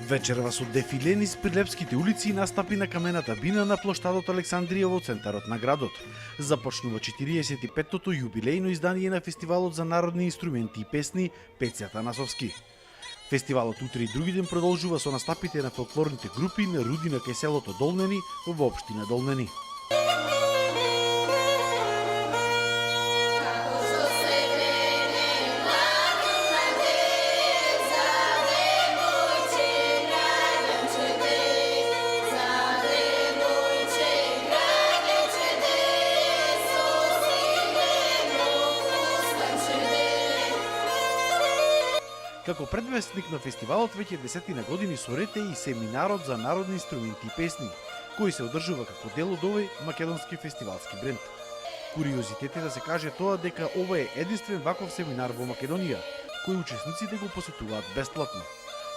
Вечерва со дефиле низ Прилепските улици и настапи на камената бина на плоштадот Александрија во центарот на градот. Започнува 45-тото јубилејно издание на фестивалот за народни инструменти и песни Пецјата на Совски. Фестивалот утре и други ден продолжува со настапите на фолклорните групи на Рудина кај селото Долнени во општина Долнени. Како предвестник на фестивалот веќе 10 години со ред е и семинарот за народни инструменти и песни, кој се одржува како дел од овој македонски фестивалски бренд. Куриозитет е да се каже тоа дека ова е единствен ваков семинар во Македонија, кој учесниците го посетуваат бесплатно.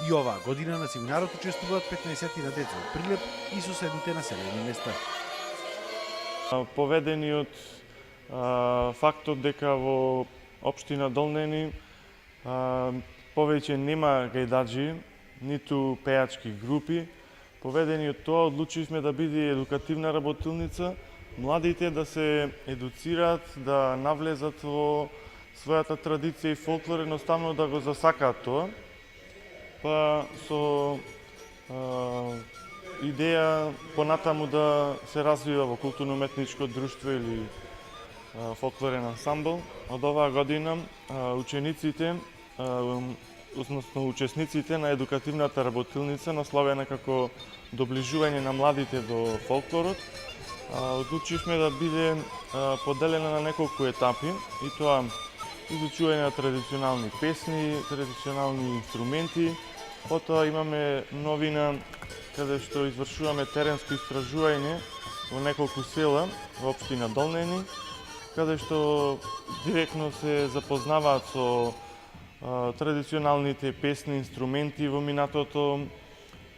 И оваа година на семинарот учествуваат 15 на деца од Прилеп и соседните населени места. Поведени од фактот дека во општина Долнени повеќе нема гајдаджи, ниту пејачки групи. Поведени од тоа, одлучивме да биде едукативна работилница, младите да се едуцираат, да навлезат во својата традиција и фолклор, едноставно да го засакаат тоа. Па со идеја понатаму да се развива во културно-уметничко друштво или фолклорен ансамбл. Од оваа година учениците, односно учесниците на едукативната работилница, насловена како доближување на младите до фолклорот, одлучивме да биде поделена на неколку етапи, и тоа изучување на традиционални песни, традиционални инструменти. Потоа имаме новина каде што извршуваме теренско истражување во неколку села во општина Долнени, каде што директно се запознаваат со традиционалните песни, инструменти во минатото.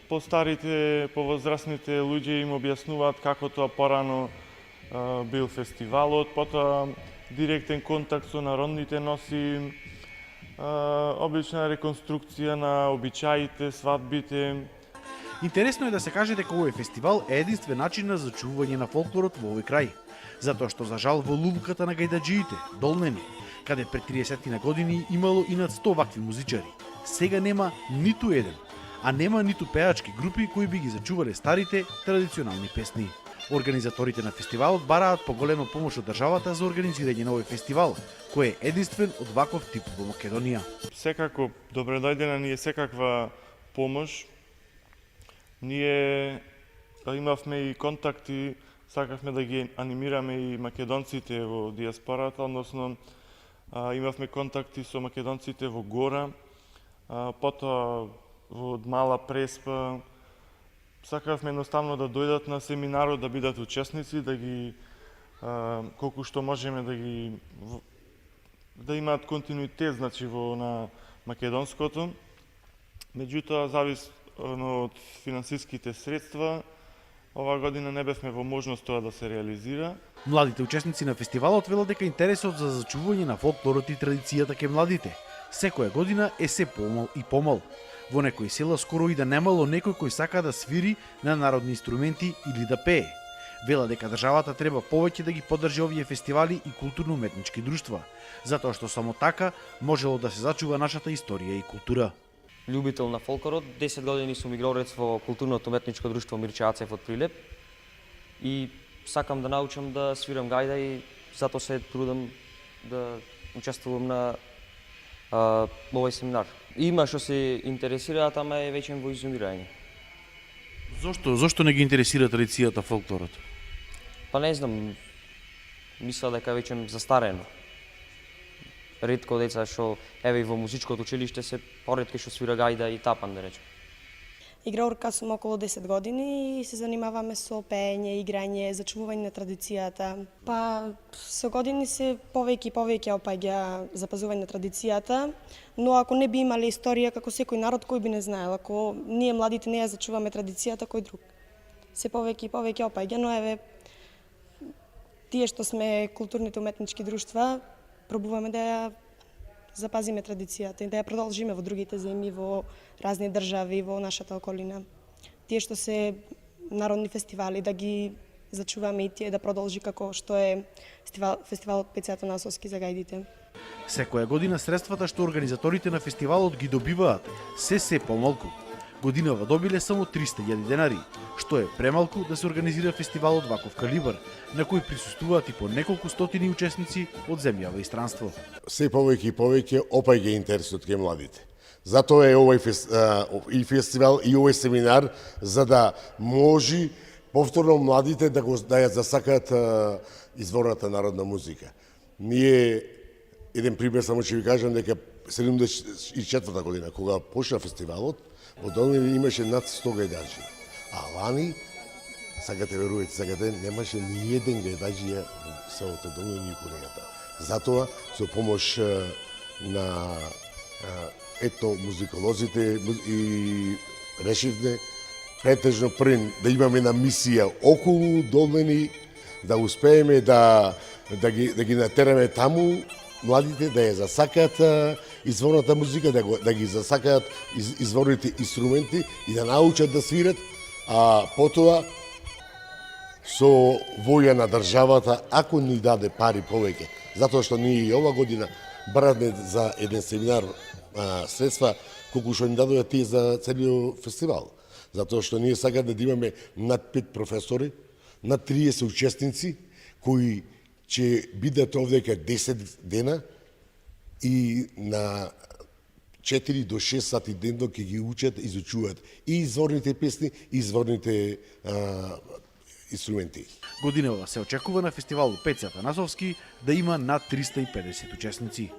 Постарите, повозрастните луѓе им објаснуваат како тоа порано бил фестивалот, потоа директен контакт со народните носи, обична реконструкција на обичаите, свадбите. Интересно е да се каже дека овој фестивал е единствен начин на зачувување на фолклорот во овој крај, затоа што за жал во лулуката на гајдаджиите, Долнени, каде пред 30 години имало и над 100 вакви музичари, сега нема ниту еден, а нема ниту пеачки групи кои би ги зачувале старите традиционални песни. Организаторите на фестивалот бараат поголема помош од државата за организирање на овој фестивал, кој е единствен од ваков тип во Македонија. Секако добре дојдена ни е секаква помош. Ние имавме и контакти, сакавме да ги анимираме и македонците во диаспората, односно имавме контакти со македонците во Гора, потоа во Мала Преспа. Сакавме едноставно да дојдат на семинарот, да бидат учесници, да ги колку што можеме да имаат континуитет, значи на македонското. Меѓутоа, зависно од финансиските средства, оваа година не бевме во можност тоа да се реализира. Младите учесници на фестивалот велат дека интересот за зачувување на фолклорот и традицијата кај младите секоја година е се помал и помал. Во некои села скоро и да немало некој кој сака да свири на народни инструменти или да пее. Вела дека државата треба повеќе да ги поддржи овие фестивали и културно-уметнички друштва, затоа што само така можело да се зачува нашата историја и култура. Љубител на фолклорот, 10 години сум игрорец во културно-уметничко друштво Мирчеацев од Прилеп и сакам да научам да свирам гајда и затоа се трудам да учествувам на овој семинар. Има што се интересираат, ама е веќе во изумирање. Зошто не ги интересира традицијата, фолклорот? Па не знам, мисля дека веќе застарено. Ретко деца што еве и во музичкото училиште се поретки што свира гајда и тапан, да речем. Играурка сум околу 10 години и се занимаваме со пеење, играње, зачувување на традицијата. Па со години се повеќе и повеќе опаѓа запазување на традицијата, но ако не би имале историја како секој народ, кој би не знаел, ако ние младите не ја зачуваме традицијата, кој друг? Се повеќе и повеќе опаѓа, но еве тие што сме културните уметнички друштва, пробуваме да ја запазиме традицијата и да ја продолжиме во другите земји, во разни држави, во нашата околина. Тие што се народни фестивали, да ги зачуваме и тие да продолжи како што е фестивалот Пецјато насоски за гајдите. Секоја година средствата што организаторите на фестивалот ги добиваат се помалку. Годинава добиле само 300.000 денари, што е премалку да се организира фестивал од ваков калибар, на кој присуствуваат и по неколку стотини учесници од земјава и странство. Се повеќе и повеќе опаѓа интересот кај младите. Затоа е овој и фестивал и овој семинар, за да може повторно младите да ја засакаат изворната народна музика. Ние, еден пример само ќе ви кажам, дека 74-та година, кога почна фестивалот, во Долнини имаше над 100 гајдачи. А лани, сакате верувате, сакате, немаше ни еден гајдаџија во селото Долнини и Корејата. Затоа, со помош на етномузиколозите и решивме претежно прин да имаме една мисија околу Долнини, да успееме да ги натераме таму младите да ја засакаат изворната музика, да ги засакаат изворните инструменти и да научат да свират, а потоа со воја на државата, ако ни даде пари повеќе, затоа што ние и ова година бараме за еден семинар средства, колку што ни дадоа тие за целиот фестивал. Затоа што ние сакаме да имаме над 5 професори, над 30 учесници, кои ќе бидат овдека 10 дена и на 4 до 6 сати дневно ќе ги учат, изучуваат и изворните песни, и изворните инструменти. Годинава се очекува на фестивалот Пецјата насоски да има над 350 учесници.